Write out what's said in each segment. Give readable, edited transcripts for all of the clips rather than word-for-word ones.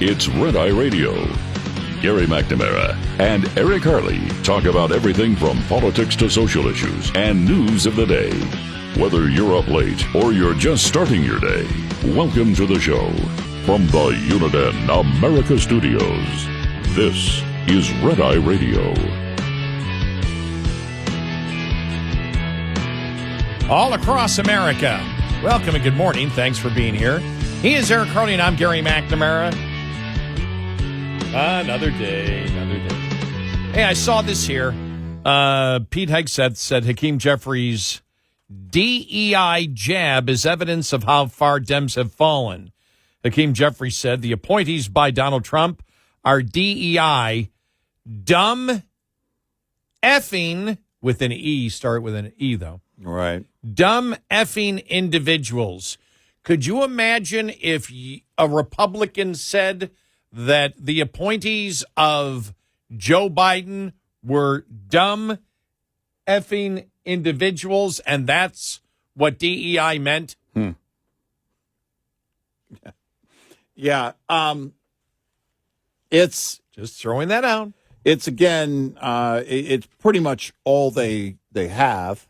It's Red Eye Radio. Gary McNamara and Eric Harley talk about everything from politics to social issues and news of the day. Whether you're up late or you're just starting your day, welcome to the show. From the Uniden America Studios, this is Red Eye Radio. All across America, welcome and good morning. Thanks for being here. He is Eric Harley and I'm Gary McNamara. Another day. Hey, I saw this here. Pete Hegseth said Hakeem Jeffries' DEI jab is evidence of how far Dems have fallen. Hakeem Jeffries said the appointees by Donald Trump are DEI, dumb effing, with an E, start with an E though. Right. Dumb effing individuals. Could you imagine if a Republican said that the appointees of Joe Biden were dumb effing individuals, and that's what DEI meant? Yeah. It's just throwing that out. It's again. It's pretty much all they have.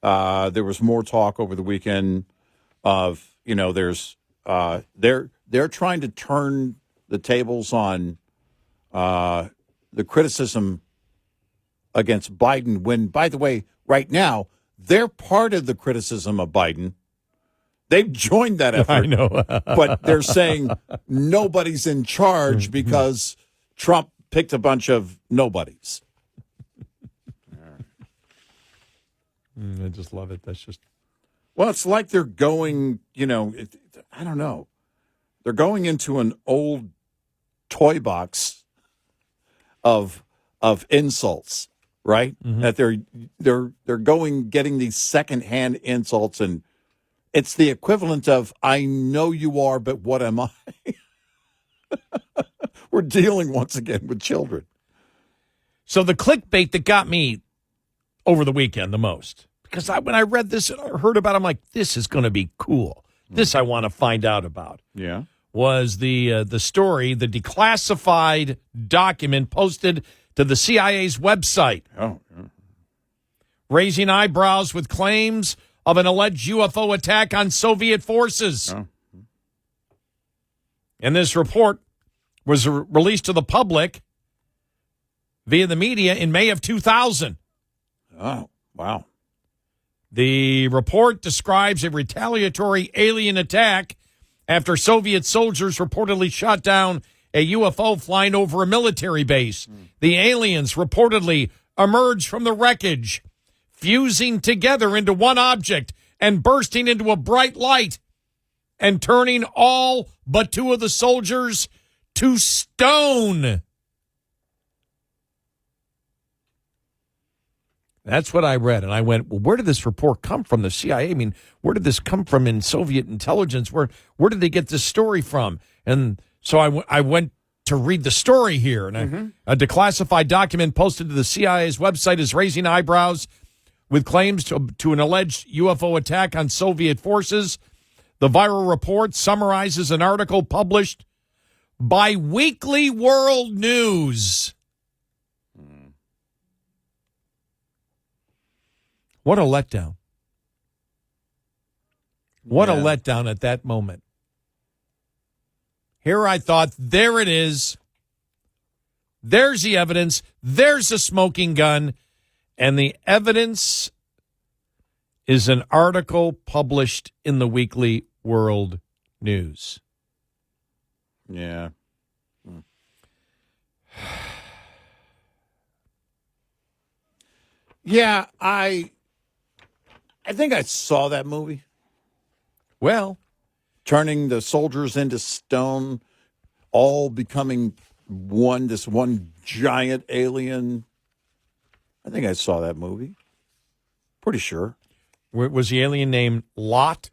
There was more talk over the weekend of there's they're trying to turn the tables on the criticism against Biden when, by the way, right now, they're part of the criticism of Biden. They've joined that effort. I know. But they're saying nobody's in charge because Trump picked a bunch of nobodies. I just love it. That's just... Well, it's like they're going, I don't know. They're going into an old toy box of insults, right? Mm-hmm. That they're getting these secondhand insults, and it's the equivalent of "I know you are, but what am I?" We're dealing once again with children. So the clickbait that got me over the weekend the most, because when I read this and I heard about it, I'm like, this is going to be cool. This I want to find out about. Yeah. Was the story, the declassified document posted to the CIA's website. Oh. Yeah. Raising eyebrows with claims of an alleged UFO attack on Soviet forces. Oh. And this report was released to the public via the media in May of 2000. Oh, wow. The report describes a retaliatory alien attack after Soviet soldiers reportedly shot down a UFO flying over a military base. The aliens reportedly emerged from the wreckage, fusing together into one object and bursting into a bright light and turning all but two of the soldiers to stone. That's what I read, and I went, well, where did this report come from, the CIA? I mean, where did this come from in Soviet intelligence? Where did they get this story from? And so I went to read the story here, and a declassified document posted to the CIA's website is raising eyebrows with claims to an alleged UFO attack on Soviet forces. The viral report summarizes an article published by Weekly World News. What a letdown. What a letdown at that moment. Here I thought, there it is. There's the evidence. There's the smoking gun. And the evidence is an article published in the Weekly World News. Yeah. Yeah, I think I saw that movie. Well, turning the soldiers into stone, all becoming this one giant alien. I think I saw that movie. Pretty sure. Was the alien named Lot?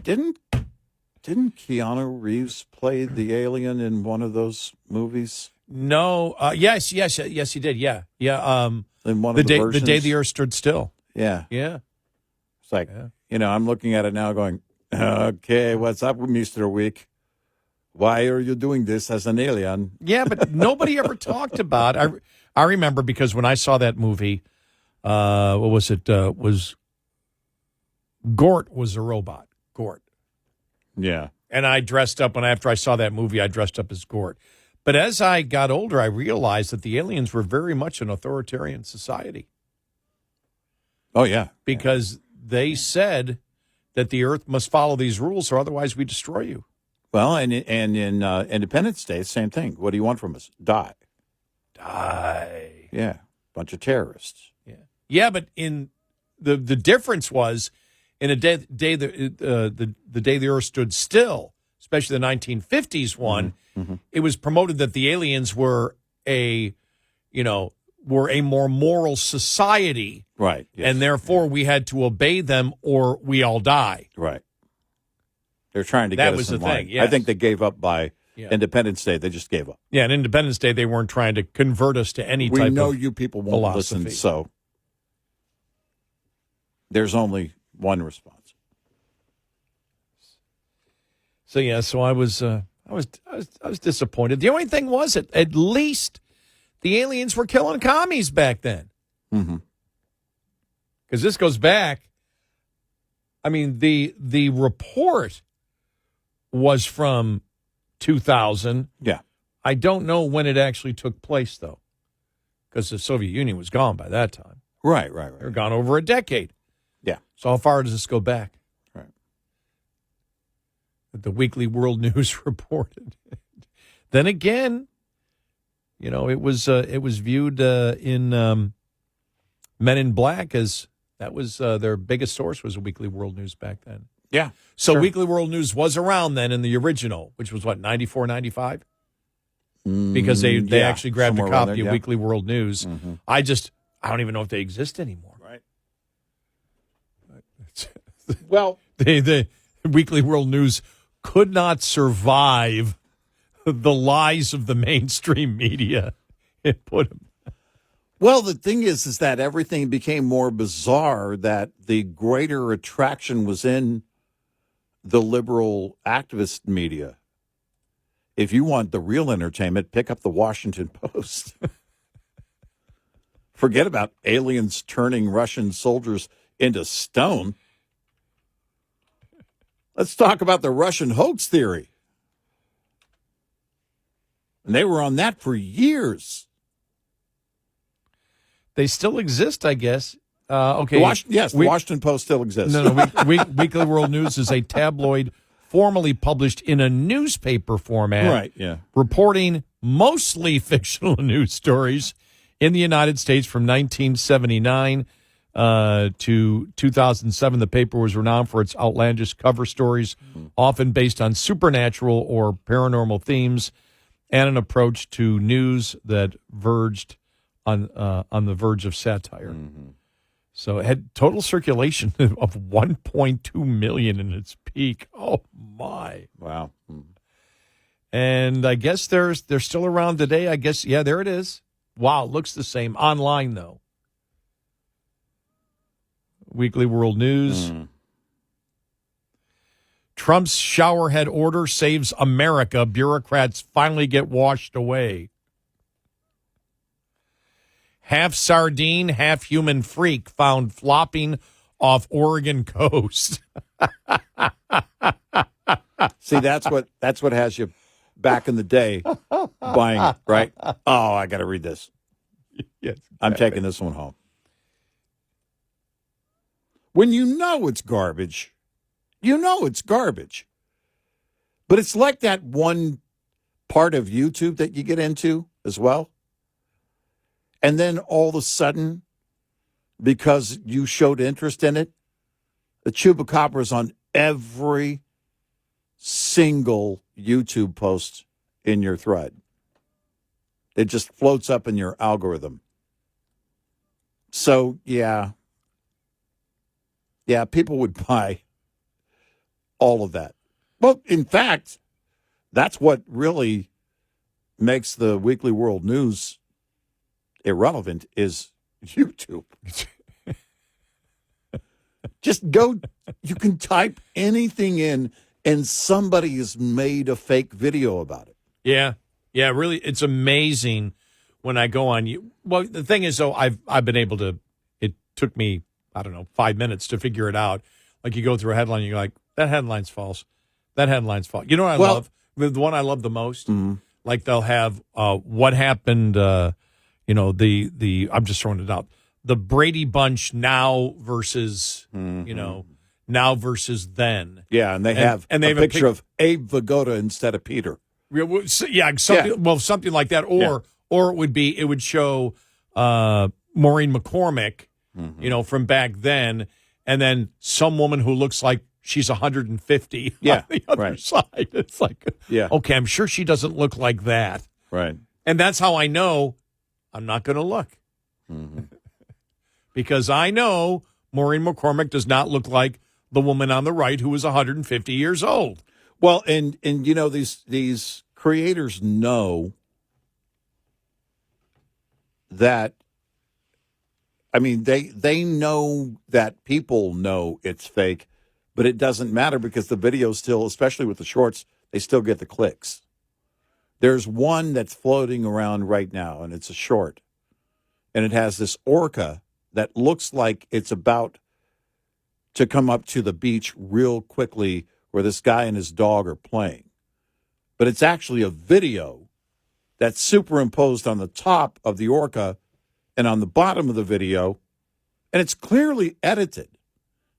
Didn't Keanu Reeves play the alien in one of those movies? No. Yes, he did. Yeah. In one of the versions? The Day the Earth Stood Still. Yeah. Yeah. It's like, I'm looking at it now going, Okay, what's up, Mr. Week? Why are you doing this as an alien? Yeah, but nobody ever talked about. I remember because when I saw that movie, what was it? Was Gort was a robot? Gort. Yeah. And I dressed up after I saw that movie, I dressed up as Gort. But as I got older, I realized that the aliens were very much an authoritarian society. Oh, yeah. Because they said that the Earth must follow these rules or otherwise we destroy you. Well, and in Independence Day, same thing. What do you want from us? Die. Die. Yeah. Bunch of terrorists. Yeah. Yeah, but in the difference was in a day the day the Earth stood still, especially the 1950s one, it was promoted that the aliens were a more moral society. Right. Yes. And therefore we had to obey them or we all die. Right. They're trying to That get was us in the line. thing, yes. I think they gave up by Independence Day. They just gave up. Yeah, and Independence Day, they weren't trying to convert us to any type of We know you people won't philosophy. listen, so there's only one response. So yeah, so I was disappointed. The only thing was at least the aliens were killing commies back then. Mm-hmm. Because this goes back. I mean, the report was from 2000. Yeah. I don't know when it actually took place though, because the Soviet Union was gone by that time. Right. They're gone over a decade. Yeah. So how far does this go back? Right. That the Weekly World News reported. Then again, it was viewed in Men in Black as that was their biggest source was Weekly World News back then. Yeah. So sure. Weekly World News was around then in the original, which was what, 94, 95? Because they actually grabbed a copy of Weekly World News. Mm-hmm. I don't even know if they exist anymore. Right. Well, the Weekly World News could not survive the lies of the mainstream media. It put them. Well, the thing is that everything became more bizarre, that the greater attraction was in the liberal activist media. If you want the real entertainment, pick up the Washington Post. Forget about aliens turning Russian soldiers into stone. Let's talk about the Russian hoax theory. And they were on that for years. They still exist, I guess. Okay. The Washington Post still exists. No. Weekly World News is a tabloid formerly published in a newspaper format. Right, yeah. Reporting mostly fictional news stories in the United States from 1979 to 2007. The paper was renowned for its outlandish cover stories, often based on supernatural or paranormal themes, and an approach to news that verged on the verge of satire. Mm-hmm. So it had total circulation of 1.2 million in its peak. Oh my! Wow. Mm-hmm. And I guess they're still around today. I guess there it is. Wow, it looks the same online though. Weekly World News. Mm. Trump's showerhead order saves America. Bureaucrats finally get washed away. Half sardine, half human freak found flopping off Oregon coast. See, that's what has you back in the day buying it, right? Oh, I got to read this. Yes, I'm taking this one home. When you know it's garbage, you know it's garbage. But it's like that one part of YouTube that you get into as well. And then all of a sudden, because you showed interest in it, the chupacabra is on every single YouTube post in your thread. It just floats up in your algorithm. So, yeah, people would buy all of that. Well, in fact, that's what really makes the Weekly World News irrelevant is YouTube. Just go. You can type anything in, and somebody has made a fake video about it. Yeah. Yeah, really, it's amazing when I go on you. Well, the thing is, though, I've been able to, it took me, I don't know, 5 minutes to figure it out. Like you go through a headline, you're like, that headline's false. That headline's false. You know what I love? The one I love the most? Like they'll have what happened, I'm just throwing it out. The Brady Bunch now versus, now versus then. Yeah, and they have a picture of Abe Vigoda instead of Peter. Yeah, something like that. Or it would show Maureen McCormick, from back then, and then some woman who looks like she's 150 on the other side. It's like, okay, I'm sure she doesn't look like that. Right. And that's how I know I'm not going to look. Because I know Maureen McCormick does not look like the woman on the right who is 150 years old. Well, and these creators know that. I mean, they know that people know it's fake, but it doesn't matter because the video still, especially with the shorts, they still get the clicks. There's one that's floating around right now, and it's a short, and it has this orca that looks like it's about to come up to the beach real quickly where this guy and his dog are playing. But it's actually a video that's superimposed on the top of the orca and on the bottom of the video, and it's clearly edited.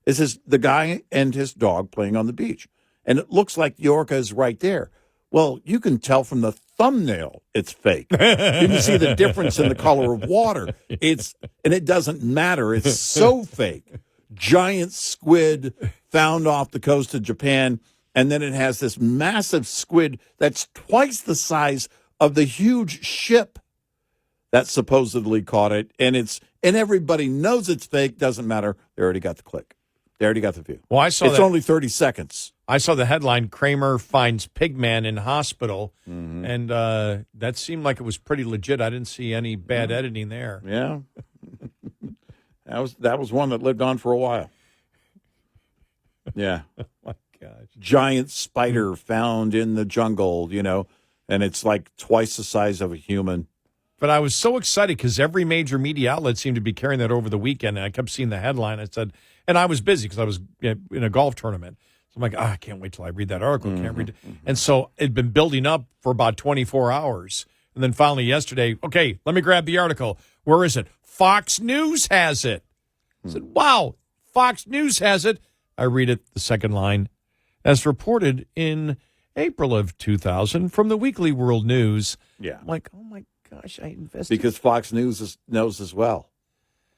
It says the guy and his dog playing on the beach, and it looks like the orca is right there. Well, you can tell from the thumbnail it's fake. You can see the difference in the color of water. And it doesn't matter. It's so fake. Giant squid found off the coast of Japan, and then it has this massive squid that's twice the size of the huge ship that supposedly caught it, and everybody knows it's fake. Doesn't matter. They already got the click. They already got the view. Well, it's only 30 seconds. I saw the headline: Kramer finds pigman in hospital, and that seemed like it was pretty legit. I didn't see any bad editing there. Yeah, that was one that lived on for a while. Yeah. Oh my gosh. Giant spider found in the jungle, and it's like twice the size of a human. But I was so excited because every major media outlet seemed to be carrying that over the weekend, and I kept seeing the headline. I said, and I was busy because I was in a golf tournament. So I'm like, I can't wait till I read that article. Can't read it. And so it'd been building up for about 24 hours. And then finally yesterday, okay, let me grab the article. Where is it? Fox News has it. I said, wow, Fox News has it. I read it, the second line. As reported in April of 2000 from the Weekly World News. Yeah. I'm like, oh my gosh, I invested. Because Fox News knows as well.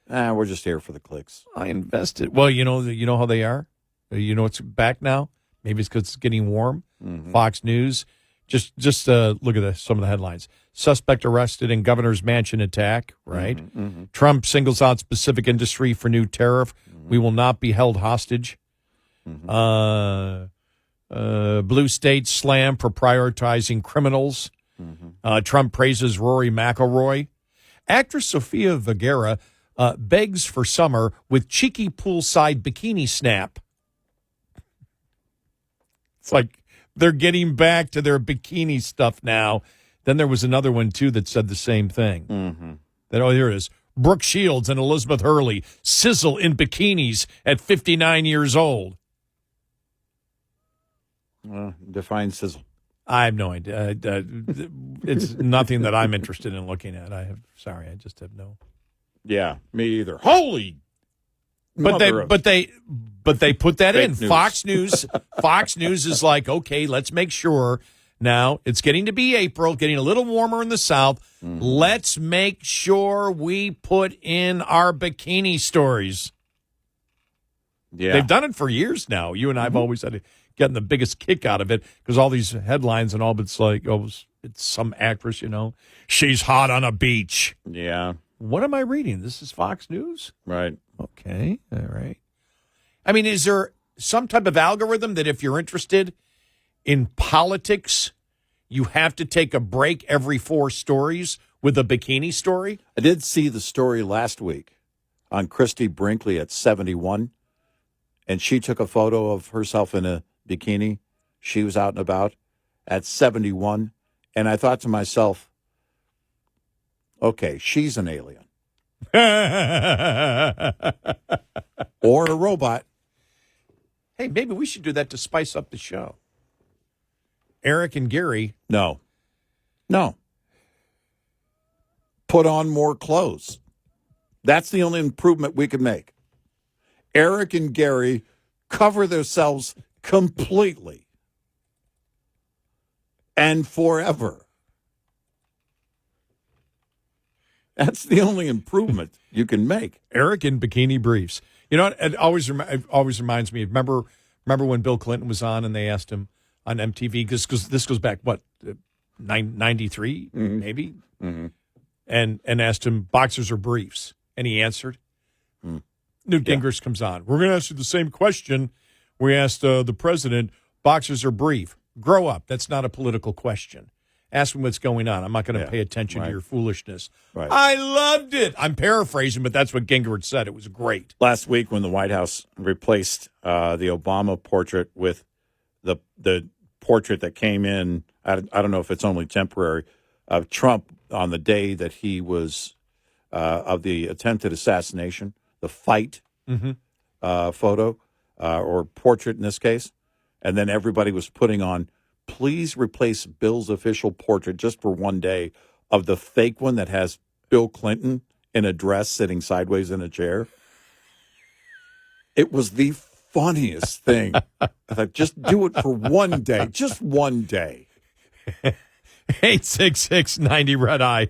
We're just here for the clicks. I invested. Well, you know how they are. It's back now. Maybe it's because it's getting warm. Fox News. Just look at this, some of the headlines. Suspect arrested in governor's mansion attack, right? Trump singles out specific industry for new tariff. We will not be held hostage. Blue states slam for prioritizing criminals. Trump praises Rory McIlroy. Actress Sofia Vergara begs for summer with cheeky poolside bikini snap. It's like they're getting back to their bikini stuff now. Then there was another one, too, that said the same thing. Here it is. Brooke Shields and Elizabeth Hurley sizzle in bikinis at 59 years old. Define sizzle. I have no idea. It's nothing that I'm interested in looking at. I just have no. Yeah, me either. Holy. But they put that in. News. Fox News is like, okay, let's make sure now it's getting to be April, getting a little warmer in the South. Let's make sure we put in our bikini stories. Yeah. They've done it for years now. You and I have always had gotten the biggest kick out of it because all these headlines and all, but it's like, it's some actress, she's hot on a beach. Yeah. What am I reading? This is Fox News? Right. Okay. All right. I mean, is there some type of algorithm that if you're interested in politics, you have to take a break every 4 stories with a bikini story? I did see the story last week on Christy Brinkley at 71. and she took a photo of herself in a bikini. She was out and about at 71. And I thought to myself, okay, she's an alien. Or a robot. Hey, maybe we should do that to spice up the show. Eric and Gary. No. Put on more clothes. That's the only improvement we can make. Eric and Gary cover themselves completely and forever. That's the only improvement you can make. Eric in bikini briefs. You know, it always reminds me. Remember when Bill Clinton was on and they asked him on MTV, because this goes back, 93 maybe? Mm-hmm. And asked him, boxers or briefs? And he answered. Newt Gingrich comes on. We're going to ask you the same question we asked the president, boxers or brief? Grow up. That's not a political question. Ask me what's going on. I'm not going to pay attention to your foolishness. Right. I loved it. I'm paraphrasing, but that's what Gingrich said. It was great. Last week when the White House replaced the Obama portrait with the portrait that came in, I don't know if it's only temporary, of Trump on the day that he was of the attempted assassination, the fight photo or portrait in this case. And then everybody was putting on, please replace Bill's official portrait just for one day of the fake one that has Bill Clinton in a dress sitting sideways in a chair. It was the funniest thing. I thought, just do it for one day. Just one day. 866-90 Red Eye.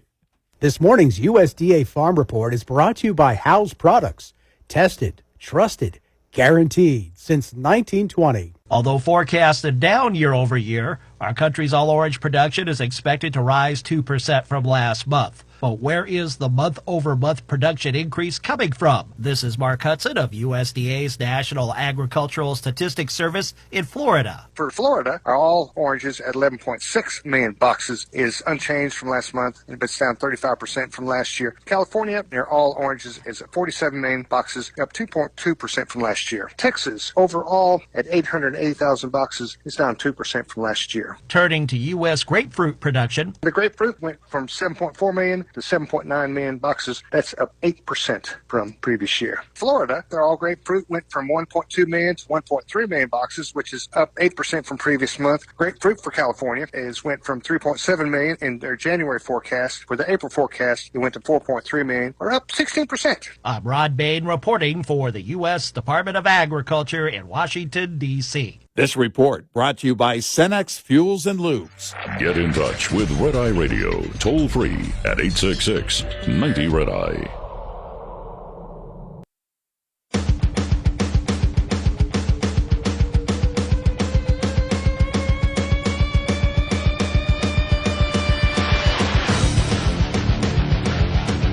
This morning's USDA Farm Report is brought to you by Howes Products. Tested, trusted, guaranteed since 1920. Although forecasted down year over year, our country's all-orange production is expected to rise 2% from last month. But where is the month-over-month production increase coming from? This is Mark Hudson of USDA's National Agricultural Statistics Service in Florida. For Florida, our all oranges at 11.6 million boxes is unchanged from last month, but it's down 35% from last year. California, their all oranges is at 47 million boxes, up 2.2% from last year. Texas, overall at 880,000 boxes, is down 2% from last year. Turning to U.S. grapefruit production. The grapefruit went from 7.4 million to 7.9 million boxes. That's up 8% from previous year. Florida, their all grapefruit went from 1.2 million to 1.3 million boxes, which is up 8% from previous month. Grapefruit for California went from 3.7 million in their January forecast. For the April forecast, it went to 4.3 million, or up 16%. I'm Rod Bain reporting for the U.S. Department of Agriculture in Washington, D.C. This report brought to you by Cenex Fuels and Lubes. Get in touch with Red Eye Radio, toll free at 866-90 Red Eye.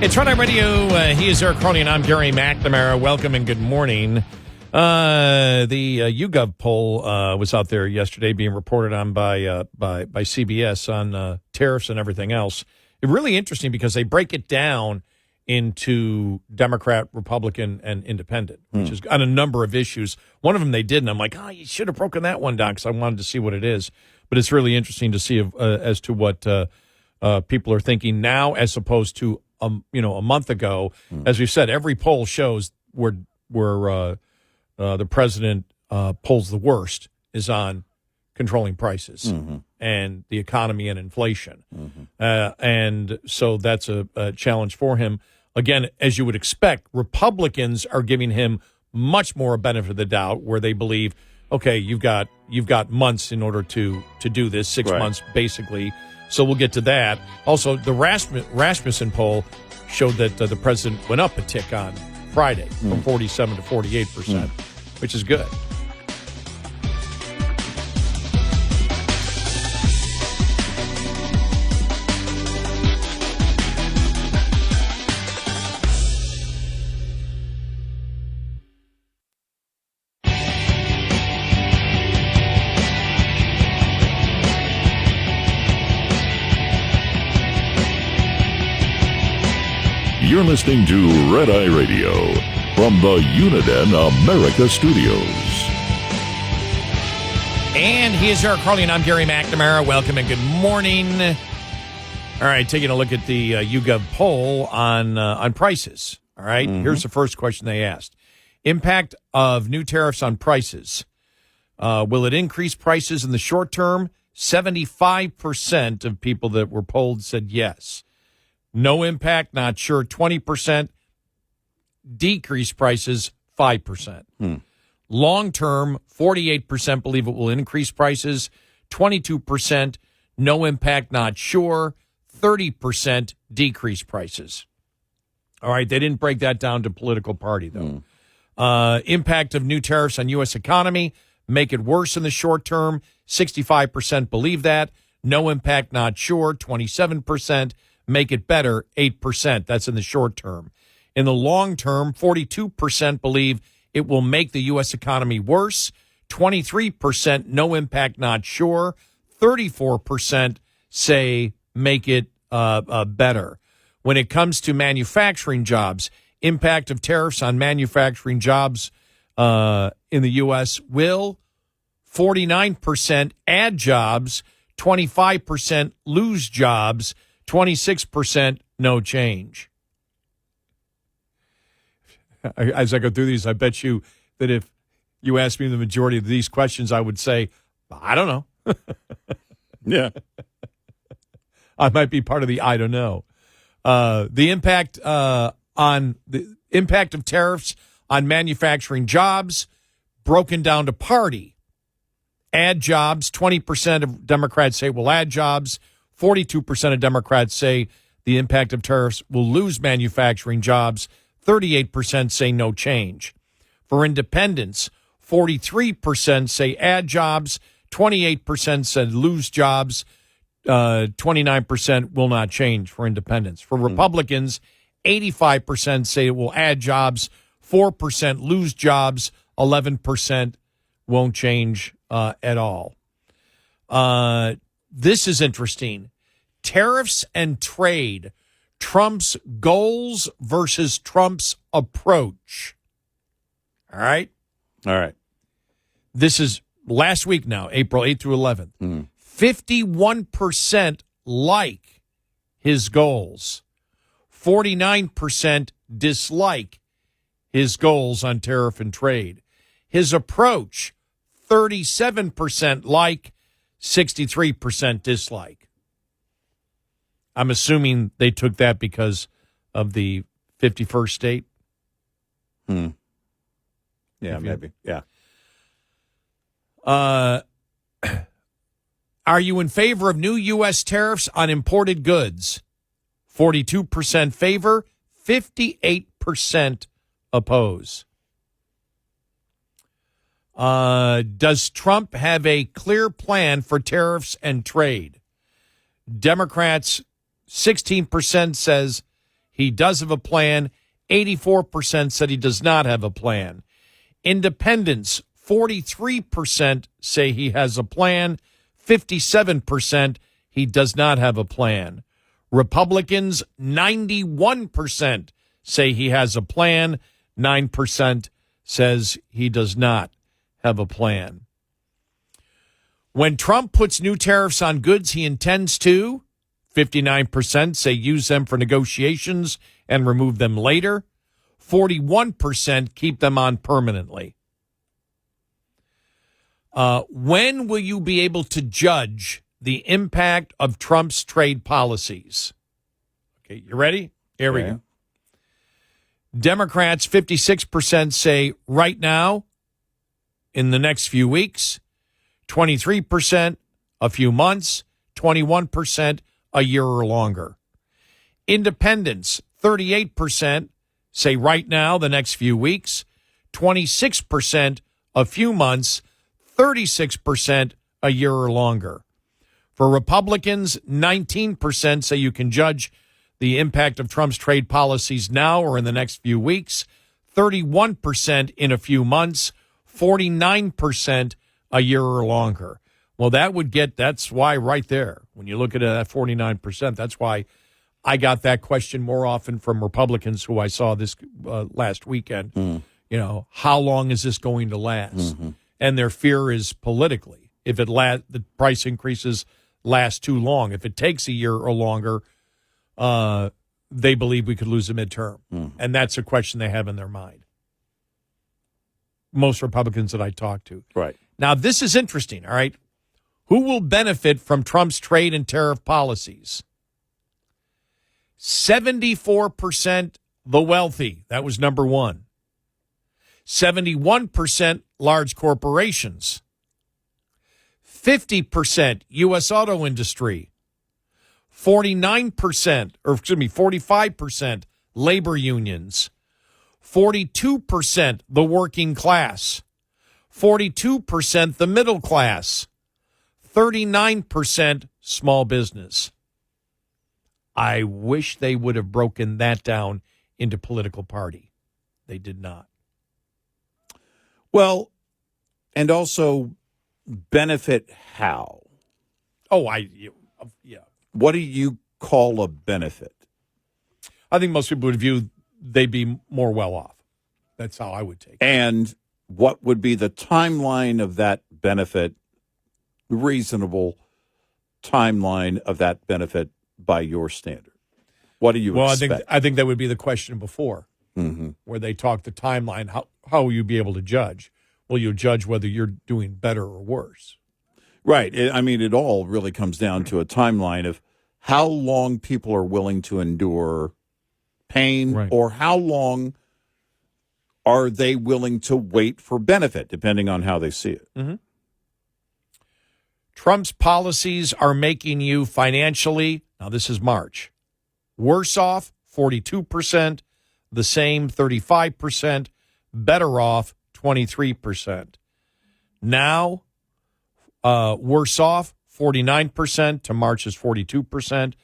It's Red Eye Radio. He is Eric Harley, and I'm Gary McNamara. Welcome and good morning. The YouGov poll was out there yesterday, being reported on by CBS on tariffs and everything else. It's really interesting because they break it down into Democrat, Republican, and Independent, which is on a number of issues. One of them they did, and I'm like, you should have broken that one down because I wanted to see what it is. But it's really interesting to see as to what people are thinking now as opposed to a month ago. As we said, every poll shows where the president polls the worst is on controlling prices and the economy and inflation. And so that's a challenge for him. Again, as you would expect, Republicans are giving him much more a benefit of the doubt, where they believe, okay, you've got months in order to do this, 6 months basically. So we'll get to that. Also, the Rasmussen poll showed that the president went up a tick on Friday from 47 to 48%, which is good. You're listening to Red Eye Radio from the Uniden America Studios. And he is Eric Harley, and I'm Gary McNamara. Welcome and good morning. All right, taking a look at the YouGov poll on prices. All right, Here's the first question they asked. Impact of new tariffs on prices. Will it increase prices in the short term? 75% of people that were polled said yes. No impact, not sure, 20%. Decrease prices, 5%. Long term, 48% believe it will increase prices, 22% no impact, not sure, 30% decrease prices. All right, they didn't break that down to political party, though. Impact of new tariffs on U.S. economy, make it worse in the short term, 65% believe that. No impact, not sure, 27%. Make it better, 8%. That's in the short term. In the long term, 42% believe it will make the U.S. economy worse, 23% no impact, not sure, 34% say make it better. When it comes to manufacturing jobs, impact of tariffs on manufacturing jobs in the U.S. will 49% add jobs, 25% lose jobs, 26% no change. As I go through these, I bet you that if you asked me the majority of these questions, I would say, I don't know. Yeah. I might be part of the I don't know. The impact of tariffs on manufacturing jobs, broken down to party. Add jobs, 20% of Democrats say will add jobs. 42% of Democrats say the impact of tariffs will lose manufacturing jobs. 38% say no change. For independents, 43% say add jobs. 28% said lose jobs. 29% will not change for independents. For Republicans, 85% say it will add jobs. 4% lose jobs. 11% won't change at all. This is interesting. Tariffs and trade. Trump's goals versus Trump's approach. All right? All right. This is last week now, April 8th through 11th. 51% like his goals. 49% dislike his goals on tariff and trade. His approach, 37% like, 63% dislike. I'm assuming they took that because of the 51st state. Yeah, maybe. Yeah. Are you in favor of new U.S. tariffs on imported goods? 42% favor, 58% oppose. Does Trump have a clear plan for tariffs and trade? Democrats, 16% says he does have a plan. 84% said he does not have a plan. Independents, 43% say he has a plan. 57% he does not have a plan. Republicans, 91% say he has a plan. 9% says he does not have a plan. When Trump puts new tariffs on goods he intends to, 59% say use them for negotiations and remove them later. 41% keep them on permanently. When will you be able to judge the impact of Trump's trade policies? Okay, you ready? Here we go. Democrats, 56% say right now, in the next few weeks. 23%, a few months. 21%, a year or longer. Independents, 38% say right now, the next few weeks. 26%, a few months. 36%, a year or longer. For Republicans, 19% say you can judge the impact of Trump's trade policies now or in the next few weeks. 31% in a few months. 49% a year or longer. Well, that's why right there, when you look at that 49%, that's why I got that question more often from Republicans who I saw this last weekend. You know, how long is this going to last? And their fear is politically, if the price increases last too long, if it takes a year or longer, they believe we could lose a midterm. And that's a question they have in their mind. Most Republicans that I talk to. Right. Now, this is interesting, all right? Who will benefit from Trump's trade and tariff policies? 74% the wealthy. That was number one. 71% large corporations. 50% U.S. auto industry. 45% labor unions. 42% the working class. 42% the middle class. 39% small business. I wish they would have broken that down into political party. They did not. Well, and also benefit how? Yeah. What do you call a benefit? I think most people would view they'd be more well off. That's how I would take it. And what would be the timeline of that benefit, reasonable timeline of that benefit by your standard? What do you expect? I think that would be the question before, where they talk the timeline. How will you be able to judge? Will you judge whether you're doing better or worse? Right. It all really comes down to a timeline of how long people are willing to endure pain, right, or how long are they willing to wait for benefit, depending on how they see it. Trump's policies are making you financially, now this is March, worse off, 42%, the same, 35%, better off, 23%. Now, worse off, 49%, to March is 42%,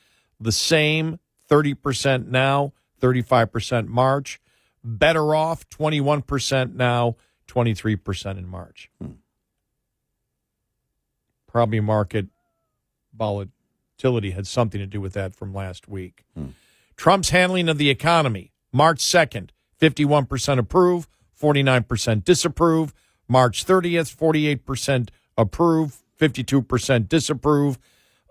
the same, 30% now, 35% March, better off, 21% now, 23% in March. Probably market volatility had something to do with that from last week. Trump's handling of the economy, March 2nd, 51% approve, 49% disapprove. March 30th, 48% approve, 52% disapprove.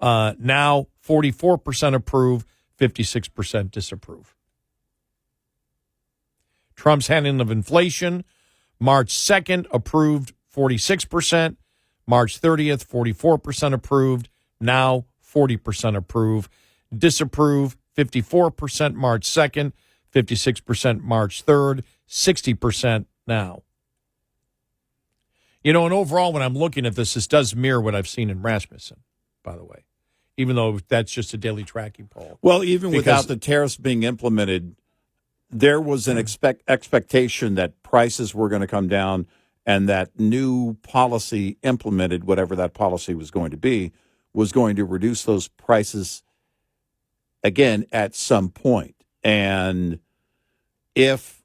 Now, 44% approve, 56% disapprove. Trump's handling of inflation, March 2nd, approved 46%. March 30th, 44% approved. Now, 40% approve. Disapprove, 54% March 2nd, 56% March 3rd, 60% now. You know, and overall, when I'm looking at this does mirror what I've seen in Rasmussen, by the way, even though that's just a daily tracking poll. Well, even without the tariffs being implemented, there was an expectation that prices were going to come down and that new policy implemented, whatever that policy was going to be, was going to reduce those prices again at some point. And if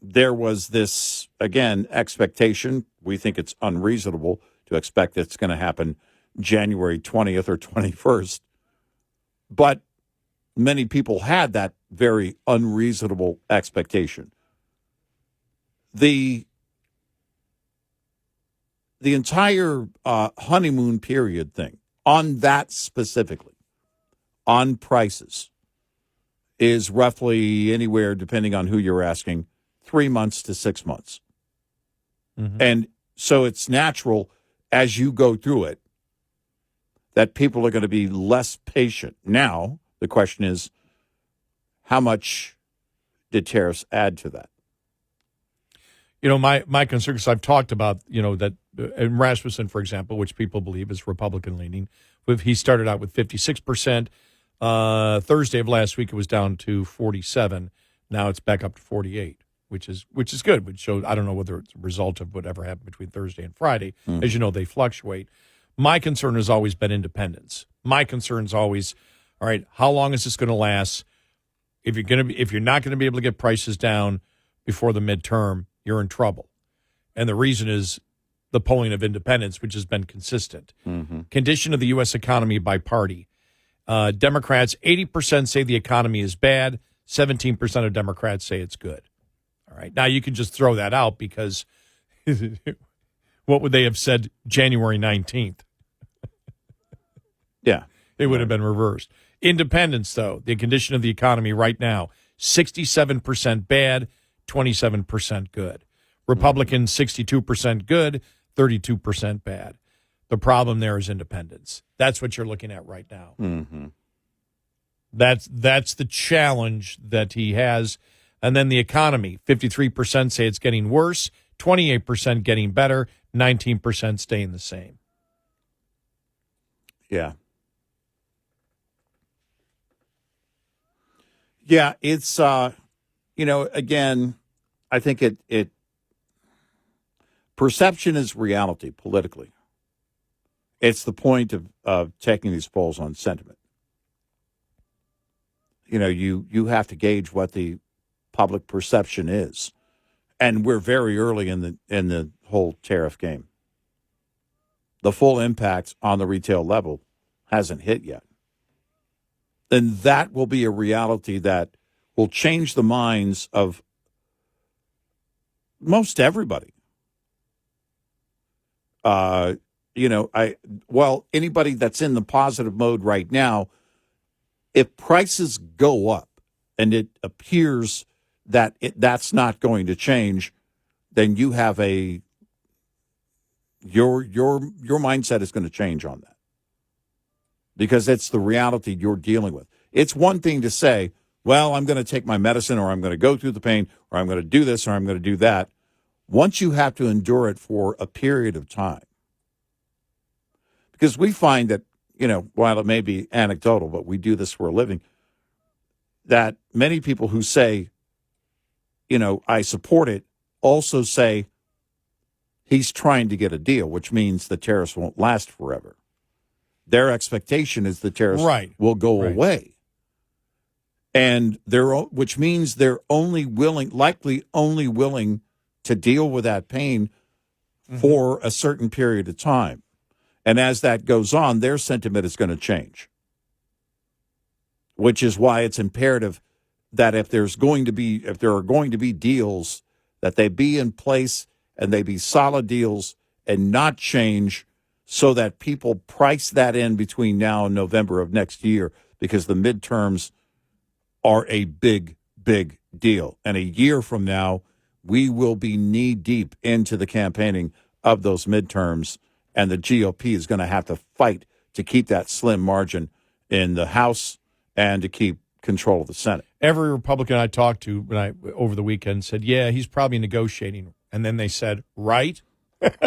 there was this, again, expectation, we think it's unreasonable to expect it's going to happen January 20th or 21st. But many people had that very unreasonable expectation. The entire honeymoon period thing, on that specifically, on prices, is roughly anywhere, depending on who you're asking, 3 months to 6 months. And so it's natural as you go through it that people are going to be less patient. Now, the question is, how much did tariffs add to that? You know, my concern, because I've talked about, you know, that in Rasmussen, for example, which people believe is Republican-leaning, he started out with 56%. Thursday of last week, it was down to 47. Now it's back up to 48, which is good. Which shows, I don't know whether it's a result of whatever happened between Thursday and Friday. As you know, they fluctuate. My concern has always been independence. My concern is always, all right, how long is this going to last? If you're not going to be able to get prices down before the midterm, you're in trouble. And the reason is the polling of independents, which has been consistent. Condition of the U.S. economy by party. Democrats, 80% say the economy is bad. 17% of Democrats say it's good. All right. Now, you can just throw that out because what would they have said January 19th? Yeah. It would have been reversed. Independents, though, the condition of the economy right now, 67% bad, 27% good. Republicans, 62% good, 32% bad. The problem there is independents. That's what you're looking at right now. Mm-hmm. That's the challenge that he has. And then the economy, 53% say it's getting worse, 28% getting better, 19% staying the same. Yeah. Yeah, it's, again, I think it perception is reality politically. It's the point of taking these polls on sentiment. You have to gauge what the public perception is. And we're very early in the whole tariff game. The full impact on the retail level hasn't hit yet. Then that will be a reality that will change the minds of most everybody. Anybody that's in the positive mode right now, if prices go up and it appears that that's not going to change, then you have your mindset is going to change on that. Because it's the reality you're dealing with. It's one thing to say, well, I'm going to take my medicine, or I'm going to go through the pain, or I'm going to do this, or I'm going to do that. Once you have to endure it for a period of time. Because we find that, while it may be anecdotal, but we do this for a living, that many people who say, I support it, also say he's trying to get a deal, which means the tariffs won't last forever. Their expectation is the tariffs will go away. And which means they're likely only willing to deal with that pain for a certain period of time. And as that goes on, their sentiment is going to change. Which is why it's imperative that if there are going to be deals, that they be in place and they be solid deals and not change, so that people price that in between now and November of next year, because the midterms are a big, big deal. And a year from now, we will be knee-deep into the campaigning of those midterms, and the GOP is going to have to fight to keep that slim margin in the House and to keep control of the Senate. Every Republican I talked to over the weekend said, yeah, he's probably negotiating. And then they said, right? They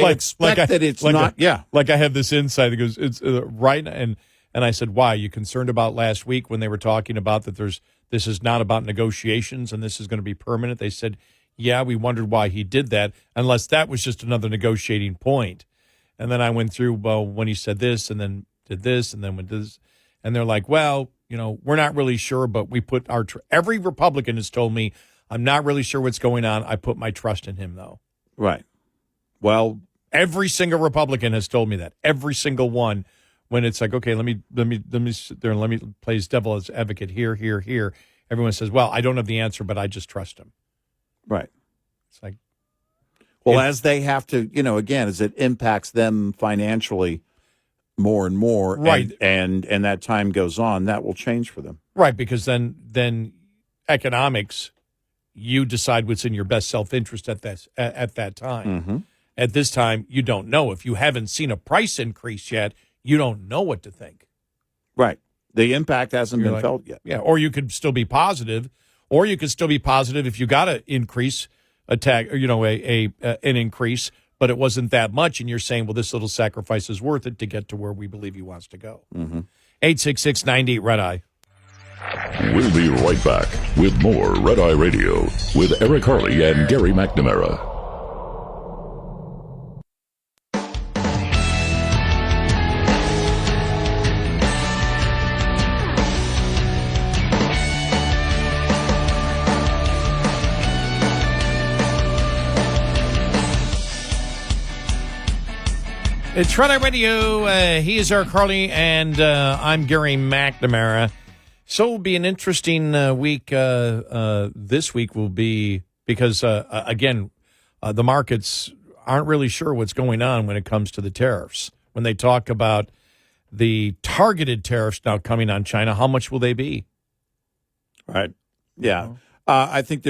expect that it's not. Like I have this insight that goes, it's right. And I said, why? Are you concerned about last week when they were talking about that this is not about negotiations and this is going to be permanent? They said, yeah, we wondered why he did that, unless that was just another negotiating point. And then I went through, well, when he said this and then did this and then went this. And they're like, well, we're not really sure, but we put every Republican has told me, I'm not really sure what's going on. I put my trust in him, though. Right. Well, every single Republican has told me that. Every single one. When it's like, okay, let me sit there and let me play devil's advocate here. Everyone says, well, I don't have the answer, but I just trust him. Right. It's like, well, as they have to, again, as it impacts them financially more and more, right, and that time goes on, that will change for them. Right, because then economics, you decide what's in your best self-interest at that time. Mm-hmm. At this time, you don't know. If you haven't seen a price increase yet, you don't know what to think. Right. The impact hasn't been felt yet. Yeah, or you could still be positive, if you got an increase, an increase, but it wasn't that much, and you're saying, well, this little sacrifice is worth it to get to where we believe he wants to go. 866-98 Red Eye. We'll be right back with more Red Eye Radio with Eric Harley and Gary McNamara. It's Friday Radio. He is Eric Harley, and I'm Gary McNamara. So it'll be an interesting week. This week will be because, again, the markets aren't really sure what's going on when it comes to the tariffs. When they talk about the targeted tariffs now coming on China, how much will they be? Right. Yeah. I think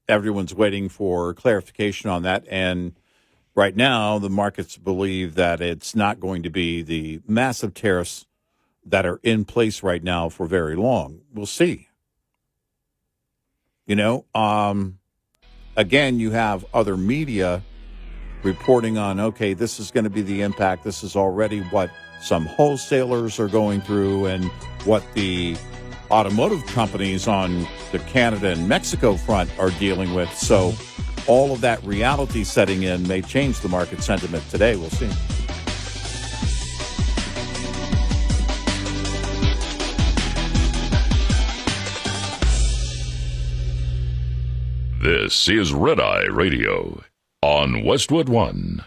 everyone's waiting for clarification on that, and right now, the markets believe that it's not going to be the massive tariffs that are in place right now for very long. We'll see. Again, you have other media reporting on, okay, this is going to be the impact. This is already what some wholesalers are going through and what the automotive companies on the Canada and Mexico front are dealing with. So all of that reality setting in may change the market sentiment today. We'll see. This is Red Eye Radio on Westwood One.